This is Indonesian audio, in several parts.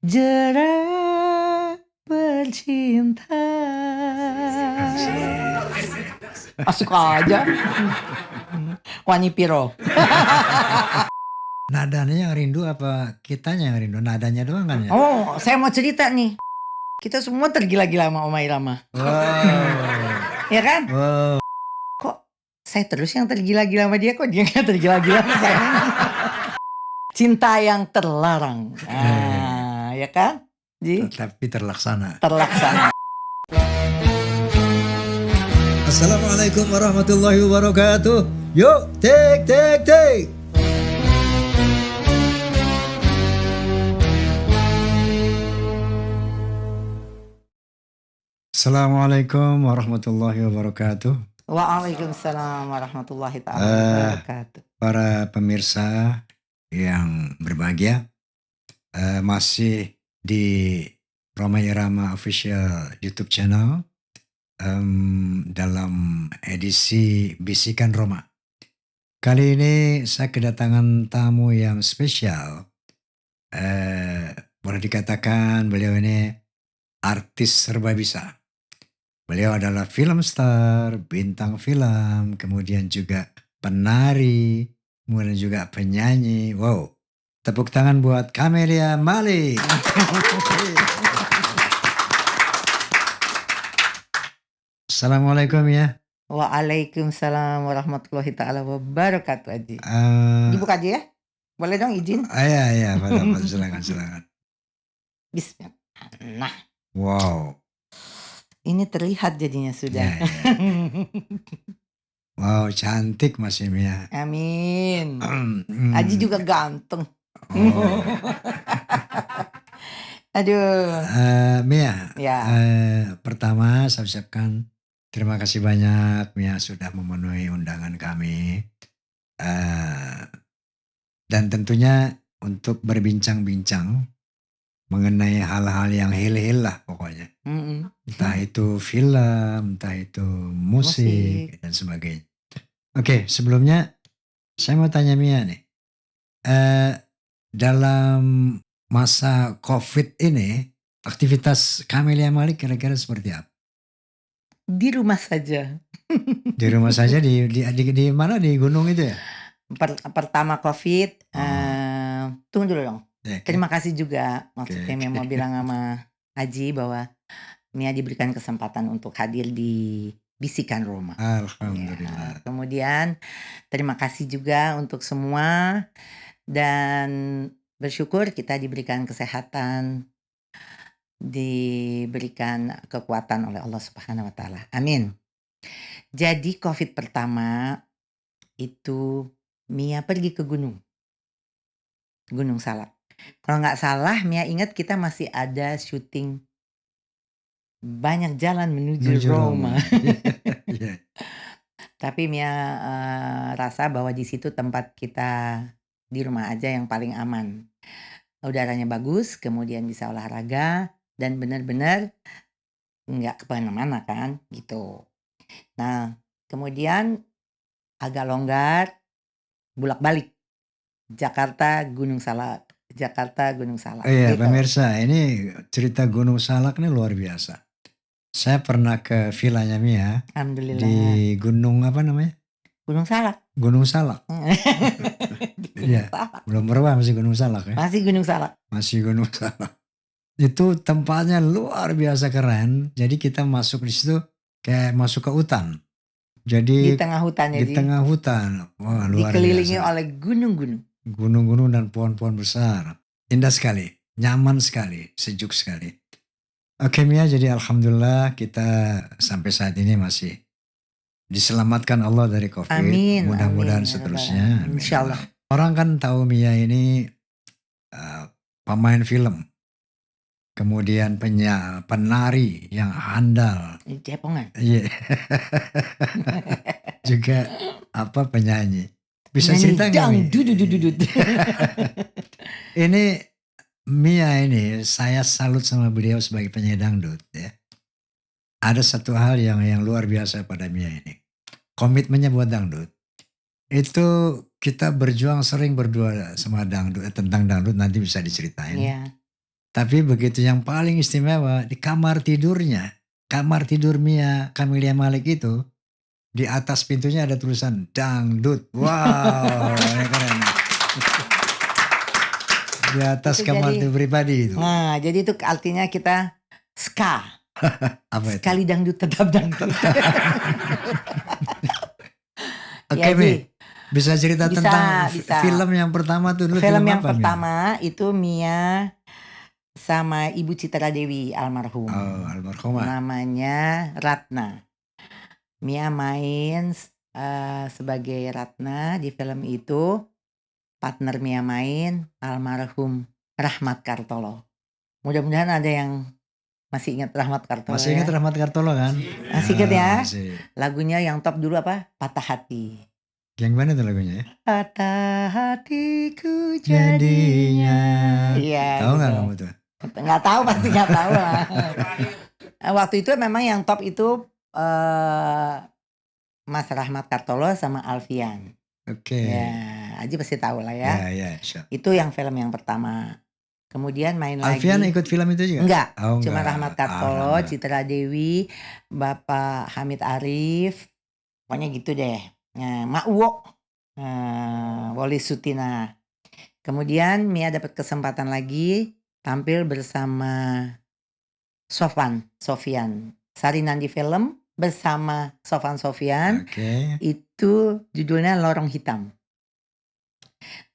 Jerat bercinta. Asik aja. Wanyi Piro. Nadanya yang rindu apa kitanya yang rindu? Nadanya doang kan ya? Oh, saya mau cerita nih. Kita semua tergila-gila sama Oma Irama. Wow. Ya kan? Wow. Kok saya terus yang tergila-gila sama dia, kok dia gak tergila-gila sama saya? Cinta yang terlarang. Ya kan? Ji? Tapi terlaksana. Terlaksana. Assalamualaikum warahmatullahi wabarakatuh. Yuk, take. Assalamualaikum warahmatullahi wabarakatuh. Waalaikumsalam warahmatullahi wabarakatuh. Para pemirsa yang berbahagia, masih di Rhoma Irama Official YouTube channel dalam edisi Bisikan Roma. Kali ini saya kedatangan tamu yang spesial. Boleh dikatakan beliau ini artis serba bisa. Beliau adalah film star, bintang film, kemudian juga penari, kemudian juga penyanyi. Wow, tepuk tangan buat Camelia Malik. Assalamualaikum ya. Waalaikumsalam warahmatullahi ta'ala wabarakatuh, Aji. Dibuka aja ya? Boleh dong izin? Iya, silakan. Bismillah. Nah. Wow. Ini terlihat jadinya sudah. Ya. Wow, cantik Mas Mia. Amin. Aji juga ganteng. Oh. Aduh. Mia, ya. Pertama saya ucapkan terima kasih banyak Mia sudah memenuhi undangan kami. Dan tentunya untuk berbincang-bincang mengenai hal-hal yang hil-hil lah pokoknya. Entah itu film, entah itu musik dan sebagainya. Oke, sebelumnya saya mau tanya Mia nih. Dalam masa COVID ini, aktivitas Camelia Malik kira-kira seperti apa? Di rumah saja. Di rumah saja di mana, di gunung itu ya? Pertama COVID, tunggu dulu dong. Okay. Terima kasih juga, maksudnya Mia mau bilang sama Aji bahwa Mia diberikan kesempatan untuk hadir di Bisikan Roma. Alhamdulillah. Ya, kemudian terima kasih juga untuk semua dan bersyukur kita diberikan kesehatan, diberikan kekuatan oleh Allah Subhanahu wa taala. Amin. Jadi COVID pertama itu Mia pergi ke Gunung Salak. Kalau nggak salah Mia ingat kita masih ada syuting Banyak Jalan Menuju Roma. Yeah. Tapi Mia rasa bahwa di situ tempat kita di rumah aja yang paling aman. Udaranya bagus, kemudian bisa olahraga dan benar-benar nggak kemana-mana kan gitu. Nah kemudian agak longgar, bolak-balik Jakarta Gunung Salak. Iya, gitu. Pemirsa, ini cerita Gunung Salak ini luar biasa. Saya pernah ke villanya Mia. Alhamdulillah. Di gunung apa namanya? Gunung Salak. Iya, belum berubah masih Gunung Salak ya? Masih Gunung Salak. Itu tempatnya luar biasa keren. Jadi kita masuk di situ kayak masuk ke hutan. Jadi di tengah hutannya. Di tengah hutan. Wah, luar dikelilingi biasa. oleh gunung-gunung. Gunung-gunung dan pohon-pohon besar. Indah sekali, nyaman sekali, sejuk sekali. Oke Mia, jadi alhamdulillah kita sampai saat ini masih diselamatkan Allah dari COVID. Amin. Mudah-mudahan amin, seterusnya. Amin. Insyaallah. Orang kan tahu Mia ini pemain film. Kemudian penari yang handal. Jepongan. Iya. Juga penyanyi. Bisa cerita nggak? Ini Mia ini saya salut sama beliau sebagai penyanyi dangdut ya. Ada satu hal yang luar biasa pada Mia ini. Komitmennya buat dangdut. Itu kita berjuang sering berdua sama dangdut, tentang dangdut nanti bisa diceritain. Yeah. Tapi begitu yang paling istimewa di kamar tidurnya. Kamar tidur Mia Camelia Malik itu di atas pintunya ada tulisan dangdut. Wow, ini keren. Di atas Itu kamar jadi, tidur pribadi itu. nah jadi itu artinya kita ska. Apa itu? Sekali dangdut tetap dangdut. Oke Ya, Mi, Ji. bisa cerita Bisa, tentang bisa. film yang pertama tuh dulu Film film yang apa Mi? pertama itu Mia sama Ibu Citra Dewi almarhum. Oh, almarhumah. Namanya Ratna. Mia main sebagai Ratna di film itu. Partner Mia main almarhum Rahmat Kartolo. Mudah-mudahan ada yang masih ingat Rahmat Kartolo. Masih ingat ya? Rahmat Kartolo kan? Masih ingat ya? Masih. Lagunya yang top dulu apa? Patah Hati. Yang mana tuh lagunya ya? Patah hatiku jadinya. Iya. Tahu nggak gitu. kamu tuh? Nggak tahu, pasti nggak tahu lah. Waktu itu memang yang top itu Mas Rahmat Kartolo sama Alfian. Oke. Ya, Aji pasti tahu lah ya. Ya, sure. Itu yang film yang pertama. Kemudian main Alfian lagi. ikut film itu juga? Enggak, Oh, cuma enggak. Rahmat Kartolo, Rahmat. Citra Dewi, Bapak Hamid Arif, pokoknya gitu deh. Nah, Mak Uwo, Woli Sutina. Kemudian Mia dapat kesempatan lagi tampil bersama Sofian. Sarinan di film bersama Sofian. Oke. Itu judulnya Lorong Hitam.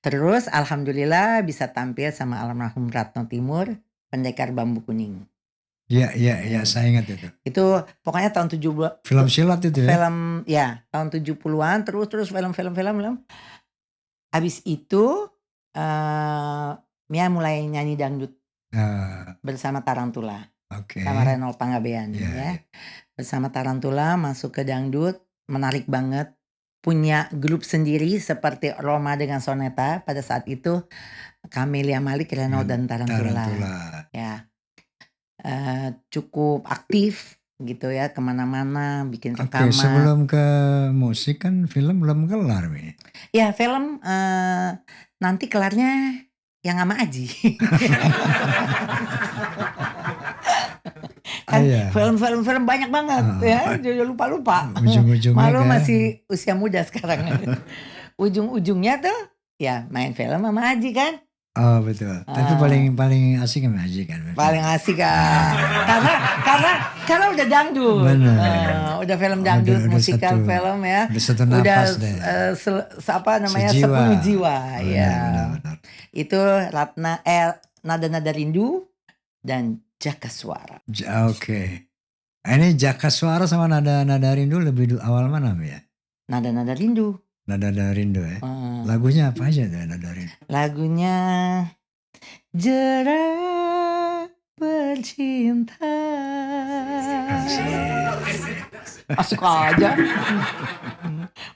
Terus alhamdulillah bisa tampil sama almarhum Ratno Timur, Pendekar Bambu Kuning. Iya, saya ingat itu. Itu pokoknya tahun 70. Film silat itu ya? Film ya, tahun 70-an terus film. Habis itu Mia mulai nyanyi dangdut bersama Tarantula. Oke. Sama Renold Panggabean Iya, ya. iya. Bersama Tarantula masuk ke dangdut, menarik banget. Punya grup sendiri seperti Roma dengan Soneta pada saat itu, Camelia Malik, Renold dan Tarantula. Ya, cukup aktif gitu ya, kemana-mana bikin rekaman. Oke, sebelum ke musik kan film belum kelar Mi. Ya film nanti kelarnya yang sama Aji. Kan Iya. film banyak banget ya, jadi lupa. Ujung-ujungnya Malu kan. masih usia muda sekarang. Ujung-ujungnya tuh ya main film sama Aji kan. Oh betul. Tapi paling asik sama Aji kan. Paling asik kan. karena udah dangdut. Benar. Udah film dangdut, Udah musikal satu- film ya. Udah satu nafas deh. Apa namanya? Sejiwa. 10 jiwa ya. Benar. Itu Ratna Nada-Nada Rindu dan Jaka Suara. Oke. Ini Jaka Suara sama Nada-Nada Rindu lebih awal mana Mi ya? Nada-Nada Rindu. Nada-Nada Rindu ya. Lagunya apa aja tuh Nada Rindu? Lagunya Jerat Bercinta. Masuk aja.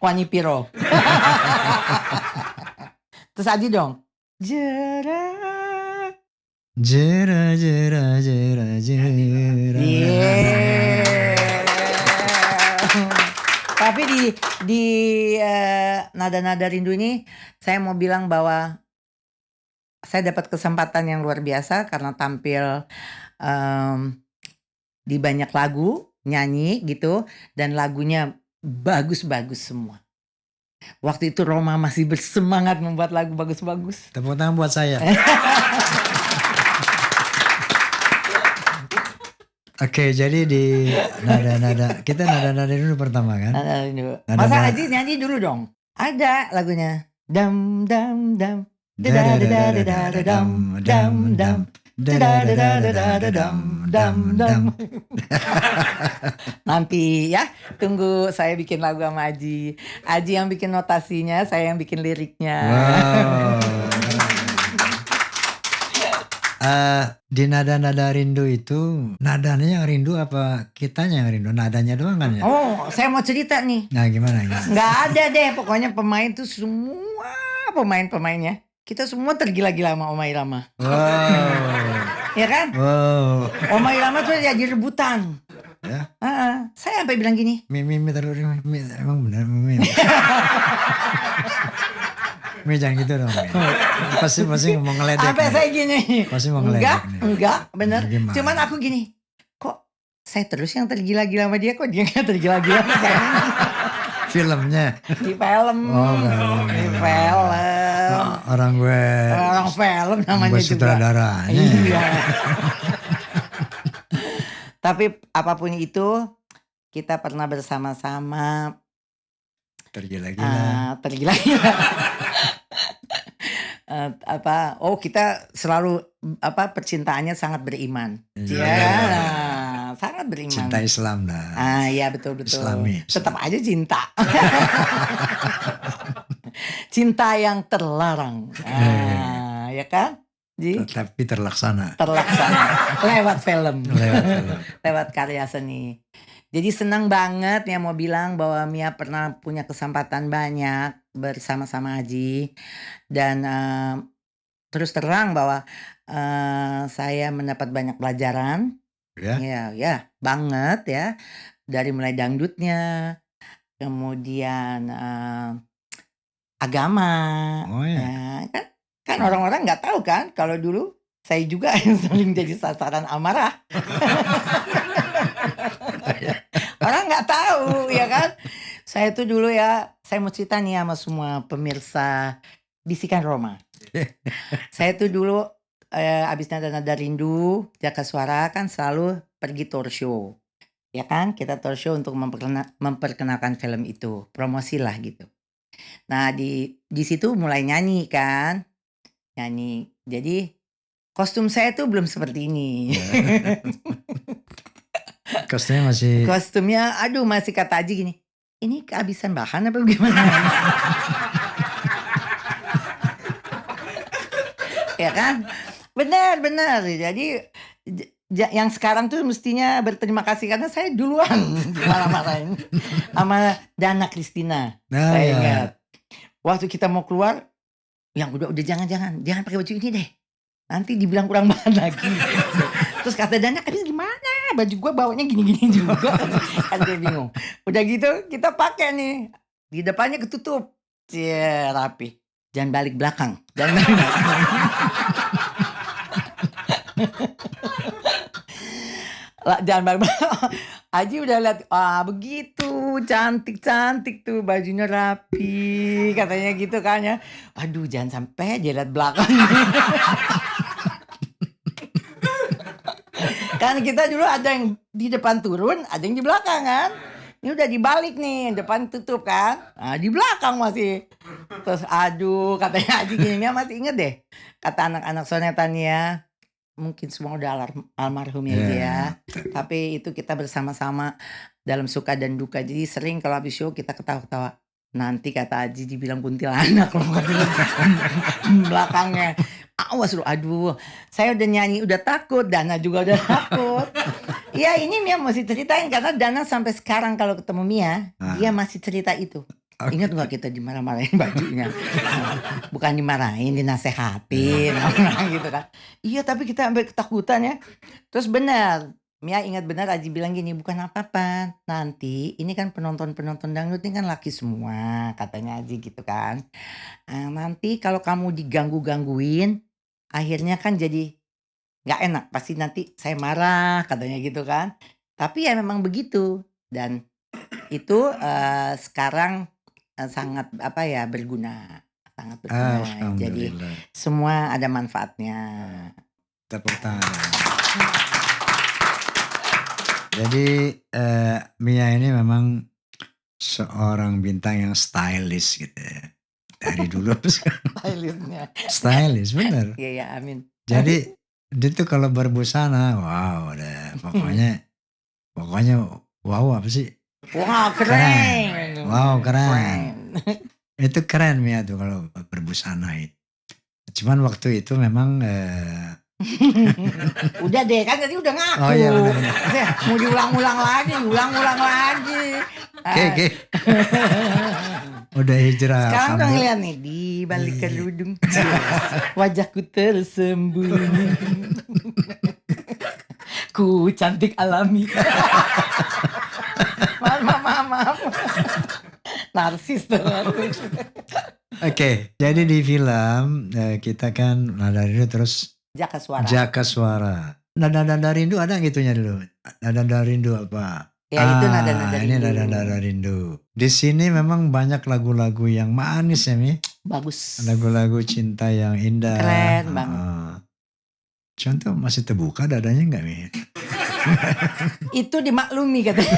Wanyi Piro. Terus Aji dong. Jerat. Jera. Tapi di Nada-Nada Rindu ini saya mau bilang bahwa saya dapat kesempatan yang luar biasa karena tampil di banyak lagu, nyanyi gitu, dan lagunya bagus-bagus semua. Waktu itu Roma masih bersemangat membuat lagu bagus-bagus. Tepuk tangan buat saya. Oke, jadi di nada-nada kita nada-nada dulu pertama kan? Nada Rindu. Nada- Masa Aji nyanyi dulu dong? Ada lagunya. Dam dam dam. Dadadadadadadam, dam dam. Dadadadadadadam, dam dam. Nanti ya, tunggu saya bikin lagu sama Aji. Aji yang bikin notasinya, saya yang bikin liriknya. Wow. Di nada-nada rindu itu nadanya yang rindu apa kitanya yang rindu? Nadanya doang kan ya? Oh, saya mau cerita nih. Nah gimana? Nggak ada deh, pokoknya pemain tuh semua pemain-pemainnya. Kita semua tergila-gila sama Oma Irama. Wow. Ya kan? Wow. Oma Irama tuh jadi rebutan. Ya. Saya sampai bilang gini. Mimi terlalu emang benar Mimi. Mi jangan gitu dong, Mi. Pasti mau ngeledek Sampai nih. saya gini. Pasti mau ngeledek nih. Enggak, bener. Gimana? Cuman aku gini, kok saya terus yang tergila-gila sama dia, kok dia nggak tergila-gila sama saya? Filmnya. Di film. Oh, film. Di film. Orang film namanya gue juga. sutradaranya. Iya. Tapi apapun itu, kita pernah bersama-sama Tergila-gila. tergila-gila. Kita selalu percintaannya sangat beriman. Iya. Ya, sangat beriman. Cinta Islam lah. Iya betul. Islami. Tetap aja cinta. Cinta yang terlarang. Ya kan? Tapi terlaksana. Lewat film. Lewat Karya seni. Jadi senang banget ya mau bilang bahwa Mia pernah punya kesempatan banyak bersama-sama Aji. Dan terus terang bahwa saya mendapat banyak pelajaran. Ya banget ya. Dari mulai dangdutnya, kemudian agama. Oh ya. Kan orang-orang nggak tahu kan kalau dulu saya juga yang sering jadi sasaran amarah. Orang nggak tahu ya kan. Saya tuh dulu ya, saya mau cerita nih sama semua pemirsa Bisikan Roma. Saya tuh dulu abis Nada Rindu, Jaka Suara kan selalu pergi tour show. Ya kan, kita tour show untuk memperkenalkan film itu, promosi lah gitu. Nah di situ mulai nyanyi kan, Jadi kostum saya tuh belum seperti ini. Kostumnya masih kata Aji gini, ini kehabisan bahan apa gimana? Ya kan, benar. Jadi yang sekarang tuh mestinya berterima kasih karena saya duluan marah-marahin sama Dana Kristina. Saya ingat waktu kita mau keluar, yang udah jangan pakai baju ini deh, nanti dibilang kurang bahan lagi. Terus kata Dana, gimana baju gue bawanya gini-gini juga. Kan dia bingung. Udah gitu kita pakai nih, di depannya ketutup, rapi, jangan balik belakang. Jangan balik belakang. Aji udah lihat, begitu cantik tuh, bajunya rapi, katanya gitu kan ya. Aduh, jangan sampai dia lihat belakang. Kan kita dulu ada yang di depan turun, ada yang di belakang kan. Ini udah dibalik nih, depan tutup kan. Nah, di belakang masih. Terus katanya Aji gini, masih inget deh. Kata anak-anak sonetannya, mungkin semua udah almarhum ya. Tapi itu kita bersama-sama dalam suka dan duka. Jadi sering kalau habis show kita ketawa-ketawa. Nanti kata Aji dibilang kuntilanak loh belakangnya. Awas lu, saya udah nyanyi udah takut, Dana juga udah takut. Ya ini Mia masih ceritain karena Dana sampai sekarang kalau ketemu Mia, dia masih cerita itu. Ingat gak kita dimarah-marahin bajunya? Bukan dimarahin, dinasehatin gitu kan. Iya tapi kita sampai ketakutan ya. Terus benar, Mia ingat benar Aji bilang gini, bukan apa-apa. Nanti ini kan penonton-penonton dangdut ini kan laki semua, katanya Aji gitu kan. Nanti kalau kamu diganggu-gangguin, akhirnya kan jadi gak enak. Pasti nanti saya marah, katanya gitu kan. Tapi ya memang begitu. Dan itu sekarang sangat berguna. Sangat berguna. Jadi semua ada manfaatnya. Tepuk tangan. Jadi Mia ini memang seorang bintang yang stylish gitu ya. Dari dulu stylish bener. Iya amin. Jadi dia tuh kalau berbusana, wow deh, pokoknya wow apa sih? Wah keren. Wow keren. Itu keren Mia tuh kalau berbusana itu. Cuman waktu itu memang udah deh kan tadi udah ngaku. Oh iya benar. Mau diulang-ulang lagi. Oke. Udah hijrah. Sekarang udah ngeliat nih di balik kerudung wajahku tersembunyi. Ku cantik alami. Maaf. Narsis tuh. Oke, jadi di film kita kan Nada Rindu terus Jaka Suara. Jaka Suara. Nada Rindu ada gitunya dulu. Nada Rindu apa? Ya itu Nada Ini Rindu. Nada Rindu. Di sini memang banyak lagu-lagu yang manis ya Mi. Bagus. Lagu-lagu cinta yang indah. Keren banget. Contoh masih terbuka dadanya nggak Mi? Itu dimaklumi katanya.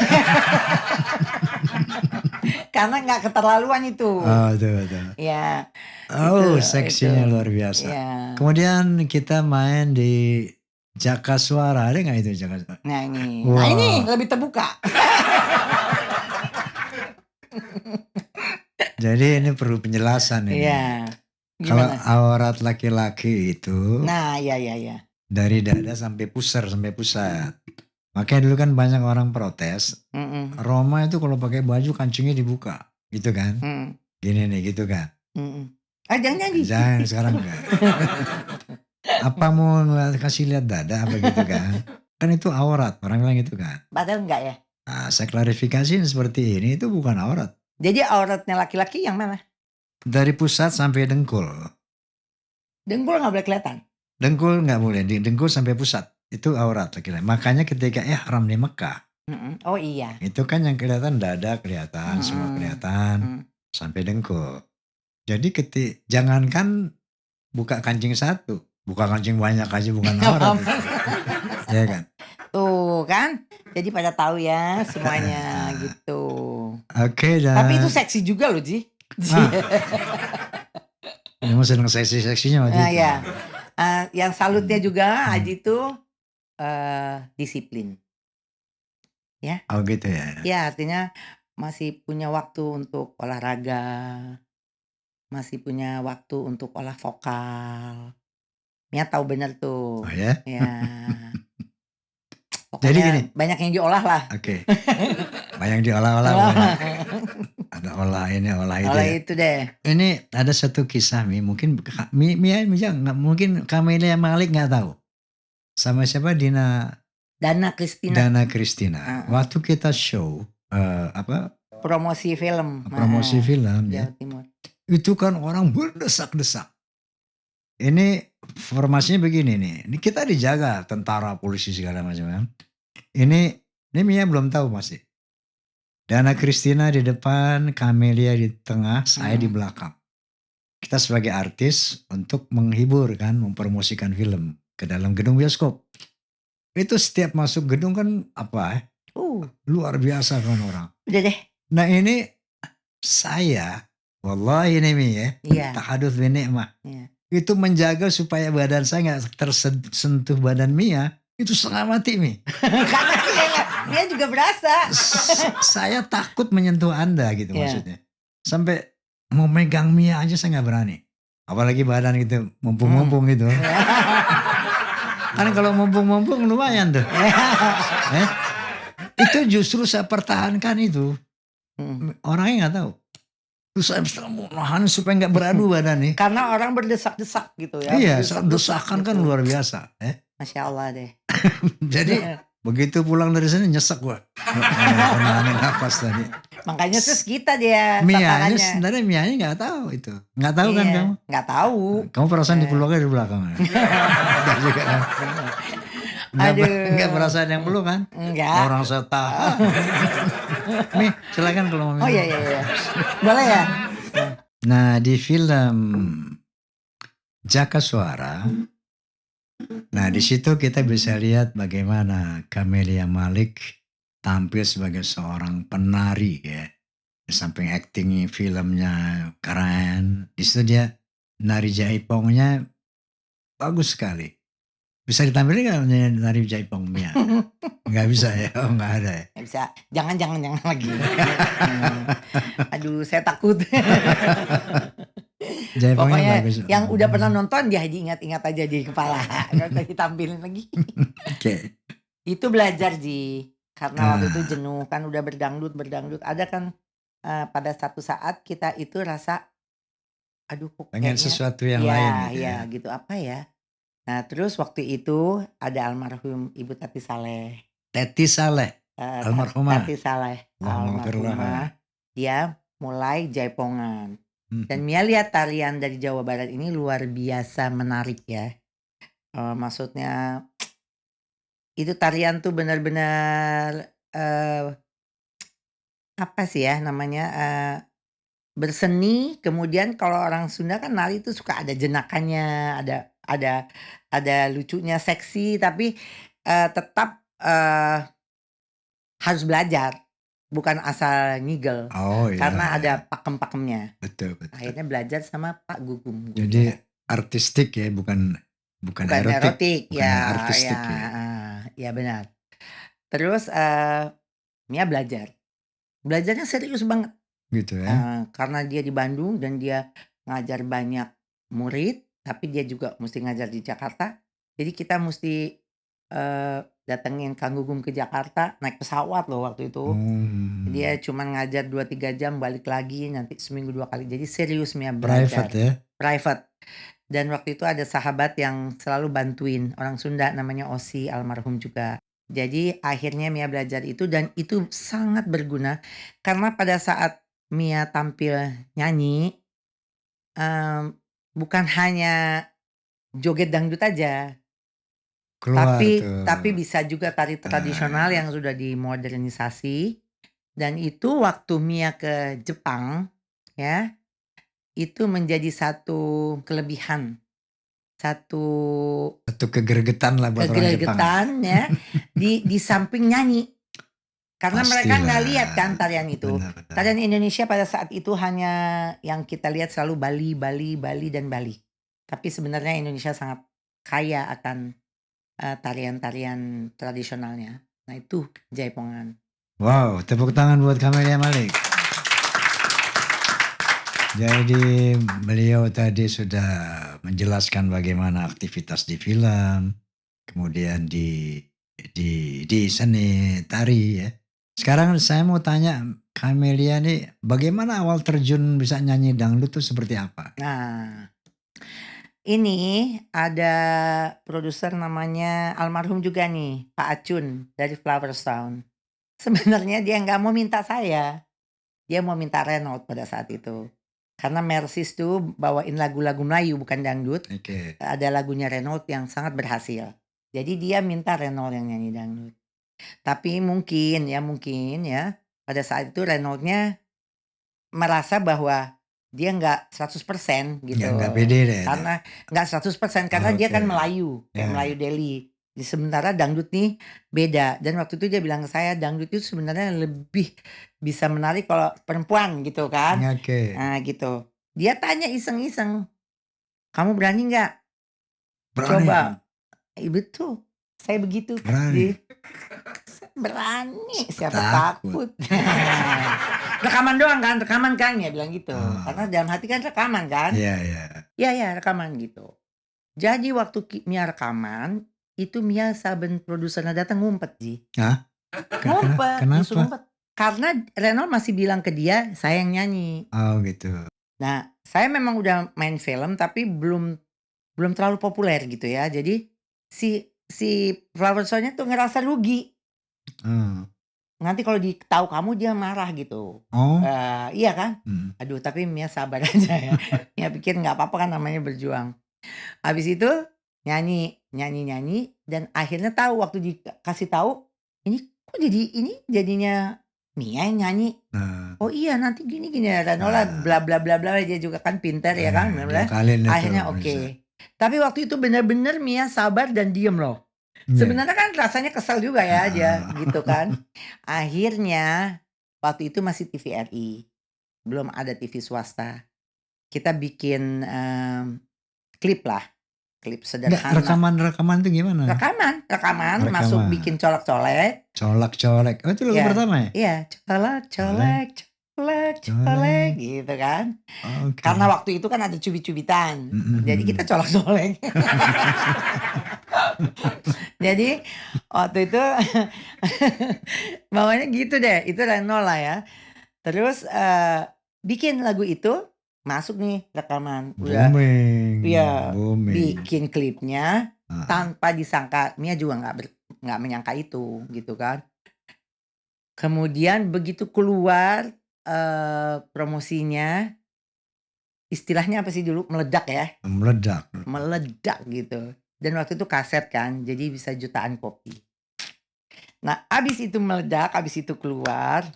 Karena nggak keterlaluan itu. Oh betul. Ya. Oh seksinya itu. luar biasa. Ya. Kemudian kita main di Jaka Suara, ada nggak itu Jaka Suara? Nah ini, Wow. nah ini lebih terbuka. Jadi ini perlu penjelasan ini. Iya. Kalau Gimana? aurat laki-laki itu Nah ya. dari dada sampai pusat. Makanya dulu kan banyak orang protes. Roma itu kalau pakai baju kancingnya dibuka, gitu kan? Gini nih, gitu kan? Jangan. Jangan sekarang enggak. Apa mau kasih lihat dada apa gitu kan? Kan itu aurat, orang bilang gitu kan? Padahal enggak ya. Nah, saya klarifikasi seperti ini itu bukan aurat. Jadi auratnya laki-laki yang mana? Dari pusat sampai dengkul. Dengkul nggak boleh kelihatan. Dengkul nggak boleh, di dengkul sampai pusat itu aurat laki-laki. Makanya ketika haram di Mekah, Oh iya. itu kan yang kelihatan dada kelihatan, semua kelihatan sampai dengkul. Jadi jangankan buka kancing satu, buka kancing banyak aja bukan aurat. Ya kan? Tuh kan, jadi pada tahu ya semuanya gitu. Oke, Tapi itu seksi juga loh Ji. Memang senang seksi-seksinya waktu itu. Ya. Yang salutnya juga Aji itu disiplin. Ya. Oh gitu ya. Ya artinya masih punya waktu untuk olahraga, masih punya waktu untuk olah vokal. Mia tahu bener tuh. Oh ya? Ya. Pokoknya Jadi gini. banyak yang diolah lah. Oke. Banyak diolah-olah. Ada olah ini, olah itu. Olah ya. itu deh. Ini ada satu kisah Mi, mungkin Mia nggak, mungkin Camelia Malik nggak tahu. Sama siapa? Dana Kristina. Waktu kita show promosi film. Ya. Jawa Timur. Itu kan orang berdesak-desak. Ini formasinya begini nih. Ini kita dijaga tentara, polisi segala macam. Ini Mia belum tahu masih. Dana Kristina di depan, Camelia di tengah, saya di belakang. Kita sebagai artis untuk menghibur kan, mempromosikan film ke dalam gedung bioskop. Itu setiap masuk gedung kan luar biasa kan orang. Udah deh. Nah ini saya, wallahi ini Mi ya, tahadus bi ni'mah. Itu menjaga supaya badan saya gak tersentuh badan Mia, itu setengah mati Mi. Mia juga berasa. Saya takut menyentuh Anda gitu maksudnya. Sampai mau megang Mia aja saya gak berani. Apalagi badan gitu, mumpung-mumpung gitu. Kan kalau mumpung-mumpung lumayan tuh. Itu justru saya pertahankan itu. Orangnya gak tahu. Terus saya nahan supaya gak beradu badan nih. Karena orang berdesak-desak gitu ya. Iya, desakan kan luar biasa. Masya Allah deh. Jadi begitu pulang dari sini nyesek gua. Menahan nafas tadi. Makanya terus kita dia Mianya sebenarnya Mianya nggak tahu itu. Nggak tahu kan kamu? Nggak tahu. Kamu perasaan di peluknya di belakang. Enggak juga kan? Enggak perasaan yang peluk kan? Enggak. Orang saya tahan. Mi, silakan kalau mau. Oh iya. Boleh ya? Nah, di film Jaka Suara, nah di situ kita bisa lihat bagaimana Camelia Malik tampil sebagai seorang penari ya. Di samping acting filmnya keren, di situ dia nari jaipongnya bagus sekali. Bisa ditampilkan nggak nari jaipong Mia? Nggak bisa ya, nggak ada ya. Nggak bisa, jangan lagi. Aduh, saya takut. Pokoknya yang udah pernah nonton dia ingat-ingat aja di kepala. Gak usah ditampilin lagi. Oke. Itu belajar Ji. Karena waktu itu jenuh kan udah berdangdut. Ada kan pada satu saat kita itu rasa aduh kok pengen sesuatu yang lain gitu ya. Gitu apa ya. Nah terus waktu itu ada almarhum Ibu Tati Saleh. Almarhumah. Tati Saleh. Almarhumah. Dia mulai jaipongan. Dan Mhm. Mia lihat tarian dari Jawa Barat ini luar biasa menarik ya. Maksudnya itu tarian tuh benar-benar, apa sih ya namanya, berseni, kemudian kalau orang Sunda kan nari itu suka ada jenakannya, ada lucunya, seksi, tapi, tetap, harus belajar, bukan asal ngigel, Oh, iya karena iya. ada pakem-pakemnya. Betul betul. Akhirnya belajar sama Pak Gugum Jadi Gumbira. artistik ya, bukan bukan Bukan erotik, erotik, bukan yang ya, artistik ya. heeh, iya benar. Terus, Mia belajar, belajarnya serius banget, Gitu ya. karena dia di Bandung dan dia ngajar banyak murid, tapi dia juga musti ngajar di Jakarta, jadi kita musti, datengin Kang Gugum ke Jakarta naik pesawat loh waktu itu. Dia Mmm, cuman ngajar 2 3 jam balik lagi, nanti seminggu 2 kali, jadi serius Mia private belajar, ya? private. Dan waktu itu ada sahabat yang selalu bantuin, orang Sunda namanya Osi, almarhum juga. Jadi akhirnya Mia belajar itu dan itu sangat berguna, karena pada saat Mia tampil nyanyi, mmm, bukan hanya joget dangdut aja, Keluar tapi tuh. bisa juga tari tradisional Nah, yang sudah dimodernisasi, dan itu waktu Mia ke Jepang, ya, itu menjadi satu kelebihan, satu satu kegergetan lah buat orang Jepang ya. kegregetan ya, di samping nyanyi. Karena mereka nggak lihat Pastilah. kan tarian itu. Benar benar. Tarian Indonesia pada saat itu hanya yang kita lihat selalu Bali Bali Bali, dan Bali. Tapi sebenarnya Indonesia sangat kaya akan, tarian-tarian tradisionalnya. Nah itu Jaipongan. Wow, tepuk tangan buat Camelia Malik. Jadi beliau tadi sudah menjelaskan bagaimana aktivitas di film, kemudian di seni tari ya. Sekarang saya mau tanya Camelia nih, bagaimana awal terjun bisa nyanyi dangdut tuh seperti apa? Nah, ini ada produser namanya almarhum juga nih, Pak Acun dari Flower Sound. Sebenarnya dia nggak mau minta saya. Dia mau minta Renaud pada saat itu. Karena Mersis tuh bawain lagu-lagu Melayu bukan dangdut, Oke. ada lagunya Renaud yang sangat berhasil. Jadi dia minta Renaud yang nyanyi dangdut. Tapi mungkin ya, pada saat itu Renaudnya merasa bahwa dia nggak 100% gitu. Nggak pede deh itu. Karena nggak 100% karena dia Oke. kan Melayu, kayak Melayu Ya. Delhi. Sementara dangdut nih beda, dan waktu itu dia bilang ke saya dangdut itu sebenarnya lebih bisa menarik kalau perempuan gitu kan. Oke. Nah gitu. Dia tanya iseng-iseng, "Kamu berani nggak Berani. coba?" Betul, saya begitu Berani. di berani, siapa Takut. takut. Rekaman doang kan, rekaman kan, ya bilang gitu. Karena Oh, dalam hati kan rekaman kan. iya iya. Iya iya rekaman gitu. Jadi waktu Mia rekaman, itu Mia saben produsernya datang ngumpet Ji. Hah? Ngumpet, justru Kenapa? ngumpet. Karena Reno masih bilang ke dia, "Saya yang nyanyi." Oh gitu. Nah, saya memang udah main film tapi belum belum terlalu populer gitu ya. Jadi si si Flower Show-nya tuh ngerasa rugi. Oh. Nanti kalau tahu kamu dia marah gitu. Oh? Iya kan? Mhm. Aduh tapi Mia sabar aja ya. Mia pikir nggak apa-apa kan namanya berjuang. Habis itu nyanyi, nyanyi-nyanyi dan akhirnya tahu waktu dikasih tahu, "Ini kok jadi ini jadinya Mia yang nyanyi?" Nah, "Oh iya nanti gini gini ya Ranola bla nah, bla bla bla," dia juga kan pinter ya kan bla bla. diakalin itu Akhirnya bisa. oke. Tapi waktu itu bener-bener Mia sabar dan diem loh. Iya. Sebenarnya kan rasanya kesel juga ya dia Heeh. gitu kan. Akhirnya waktu itu masih TVRI, belum ada TV swasta. Kita bikin, klip lah, klip Enggak, sederhana. rekaman-rekaman itu gimana? Rekaman masuk bikin Rekaman. colek-colek, Colak-colek. Oh itu lagu ya pertama ya? iya, colek Colek, colek colek colek colek. gitu kan. Oke. Karena waktu itu kan ada cubit-cubitan, Mhm jadi kita mhm. colek-colek. Jadi waktu itu bawanya gitu deh, itu Renola ya. Terus, bikin lagu itu, masuk nih rekaman, udah Booming iya, booming. bikin klipnya Heeh. tanpa disangka, Mia juga nggak menyangka itu, gitu kan. Kemudian begitu keluar, promosinya, istilahnya apa sih dulu, meledak ya, Meledak. meledak gitu. Dan waktu itu kaset kan, jadi bisa jutaan kopi. Nah, abis itu meledak, abis itu keluar,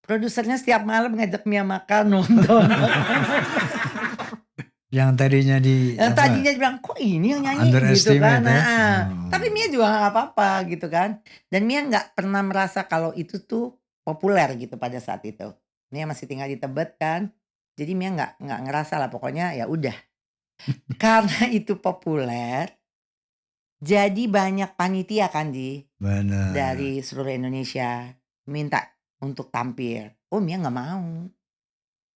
produsernya setiap malam ngajak Mia makan, nonton. Yang tadinya di Yang apa, tadinya bilang, kok ini yang nyanyi gitu kan. underestimate ya. Tapi Mia juga gak apa-apa gitu kan. Dan Mia gak pernah merasa kalau itu tuh populer gitu pada saat itu. Mia masih tinggal di Tebet kan. Jadi Mia nggak ngerasa lah, pokoknya ya udah. Karena itu populer, jadi banyak panitia kan Benar. dari seluruh Indonesia minta untuk tampil. Oh, Mia nggak mau.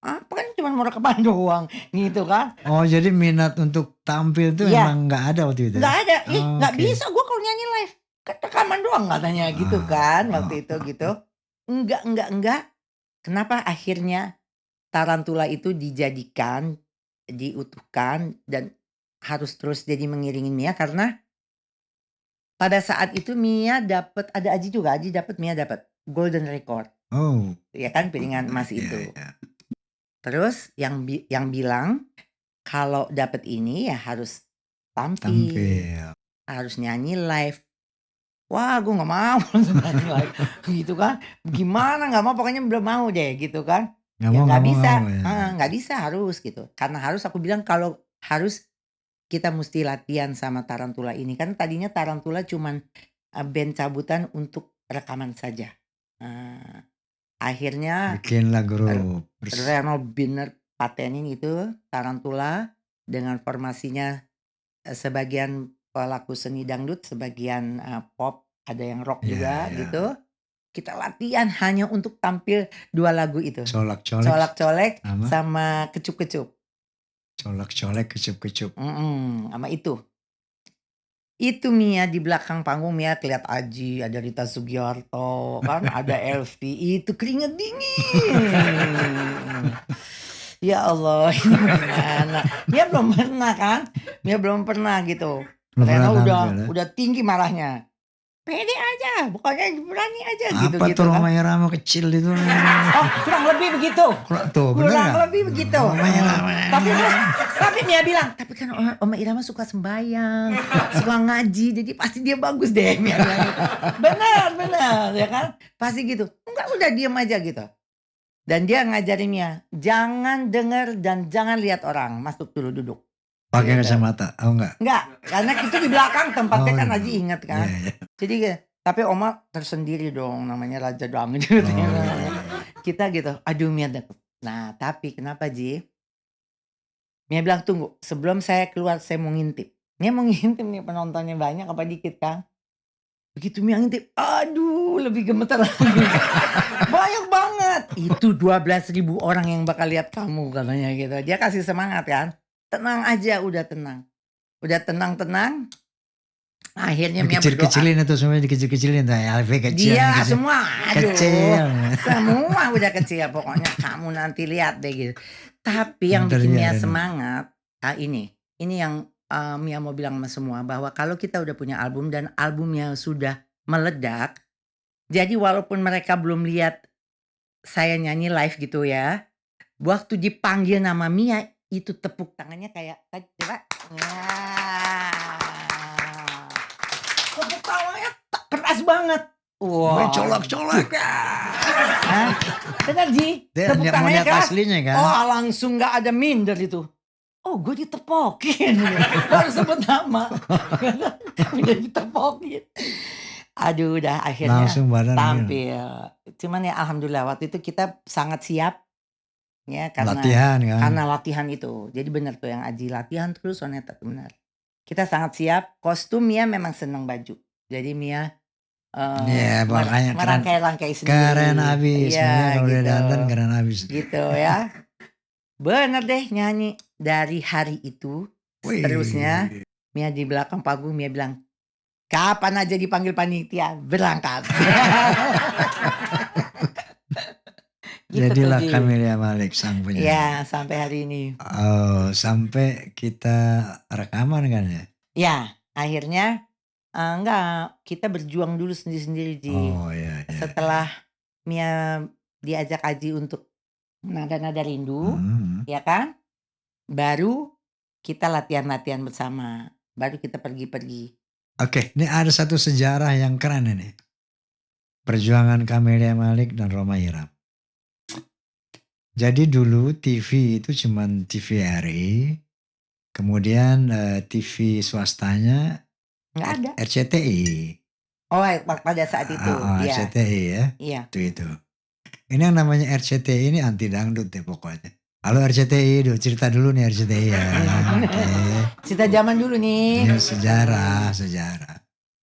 Apa kan cuma mau rekaman doang gitu kan. Oh, jadi minat untuk tampil tuh Iya, emang nggak ada waktu itu ya? nggak ada. Ih, nggak Oke. bisa gue kalau nyanyi live. Kan rekaman doang katanya gitu kan waktu itu gitu. Enggak. Kenapa akhirnya tarantula itu dijadikan, diutuhkan dan harus terus jadi mengiringi Mia karena pada saat itu Mia dapat, ada Aji juga, Aji dapat, Mia dapat golden record. Oh. Ya kan, piringan emas Iya, itu. iya. Terus yang bilang kalau dapat ini ya harus tampil, Tampil. harus nyanyi live. Wah, gue nggak mau nyanyi live gitu kan. Gimana nggak mau, pokoknya belum mau deh gitu kan. Nggak Ya mau, nggak nggak mau, bisa, nggak mau ya. nggak bisa, harus gitu. Karena harus, aku bilang kalau harus kita mesti latihan sama tarantula ini. Kan tadinya tarantula cuman band cabutan untuk rekaman saja. Akhirnya Bikinlah grup. Reno Biner patenin itu tarantula dengan formasinya, sebagian pelaku seni dangdut, sebagian pop, ada yang rock Iya, juga iya. gitu. Kita latihan hanya untuk tampil 2 lagu itu. Colak-colek Colak-colek sama sama kecup-kecup. colak-colek, kecup-kecup. Sama itu. Itu Mia di belakang panggung, Mia lihat Aji, ada Rita Sugiarto, kan ada Elvi, itu keringet dingin. Ya Allah, ini gimana? Mia belum pernah kan? Mia belum pernah gitu. Belum pernah Reno tampil ya. udah tinggi marahnya. Pede aja, pokoknya berani aja Apa gitu-gitu tuh kan. Roma Irama kecil itu? Oh, kurang lebih begitu. Tuh, bener Kurang nggak? lebih begitu. Roma Irama. Tapi Mia bilang, tapi kan Oma Irama suka sembayang, suka ngaji, jadi pasti dia bagus deh. Mia bilang gitu. Benar, ya kan? Pasti gitu. Enggak, udah diem aja gitu. Dan dia ngajarin Mia, jangan denger dan jangan lihat orang, masuk dulu duduk. Pakai Gitu. kacamata, oh enggak? Enggak, karena itu di belakang tempatnya Oh, kan di Aji belakang. inget kan. Iya. Jadi tapi Oma tersendiri dong, namanya Raja Dangdut. Oh, iya. Kita gitu, aduh Mia deket. Nah, tapi kenapa Ji? Mia bilang tunggu, sebelum saya keluar saya mau ngintip. Mia mau ngintip nih penontonnya banyak apa dikit kan. Begitu Mia ngintip, aduh lebih gemeter lagi. Banyak banget. Itu 12.000 orang yang bakal lihat kamu katanya gitu. Dia kasih semangat kan. Tenang aja, udah tenang. Udah tenang. Akhirnya Mia berdoa. Dikecil-kecilin itu semuanya, dikecil-kecilin. Alfi kecil. Dia semua, aduh. Kecil. Semua udah kecil, pokoknya kamu nanti lihat deh gitu. Tapi yang bikin Mia semangat, ini yang Mia mau bilang sama semua, bahwa kalau kita udah punya album dan albumnya sudah meledak, jadi walaupun mereka belum lihat saya nyanyi live gitu ya, waktu dipanggil nama Mia itu tepuk tangannya kayak coba. Tepuk tangannya keras banget. Wah, colak-colak. Benar Ji, tepuk Dia mau tangannya lihat keras. aslinya kan. Oh, langsung gak ada minder itu. Oh, gue ditepokin. Baru sebut nama. Udah ditepokin. Aduh, udah akhirnya Langsung badan tampil. Cuman ya alhamdulillah waktu itu kita sangat siap. Ya, karena latihan kan. Karena latihan itu. Jadi benar tuh yang Aji latihan terus, Soneta tuh benar. Kita sangat siap. Kostum Mia memang seneng baju. Jadi Mia Iya, makanya merangkai-rangkai sendiri. Keren abis. Iya, kalau gitu. udah dandan keren abis. Gitu ya. Bener deh nyanyi. Dari hari itu seterusnya Mia di belakang panggung, Mia bilang, kapan aja dipanggil panitia berangkat. Gitu Jadilah tuh, Ji. Camelia Malik sang penyanyi. Ya, sampai hari ini. Oh, sampai kita rekaman kan ya? Ya, akhirnya enggak, kita berjuang dulu sendiri-sendiri Ji. Oh iya. Setelah Mia diajak Aji untuk nada-nada rindu, ya kan? baru kita latihan-latihan bersama, baru kita pergi-pergi. Oke, ini ada satu sejarah yang keren ini. Perjuangan Camelia Malik dan Rhoma Irama. Jadi dulu TV itu cuman TVRI, kemudian TV swastanya Nggak ada. RCTI. Oh, pada saat itu, iya. RCTI ya, Iya. itu. Ini yang namanya RCTI ini anti dangdut deh pokoknya. Halo RCTI, cerita dulu nih RCTI ya. Oke. Cerita zaman dulu nih. Ini sejarah.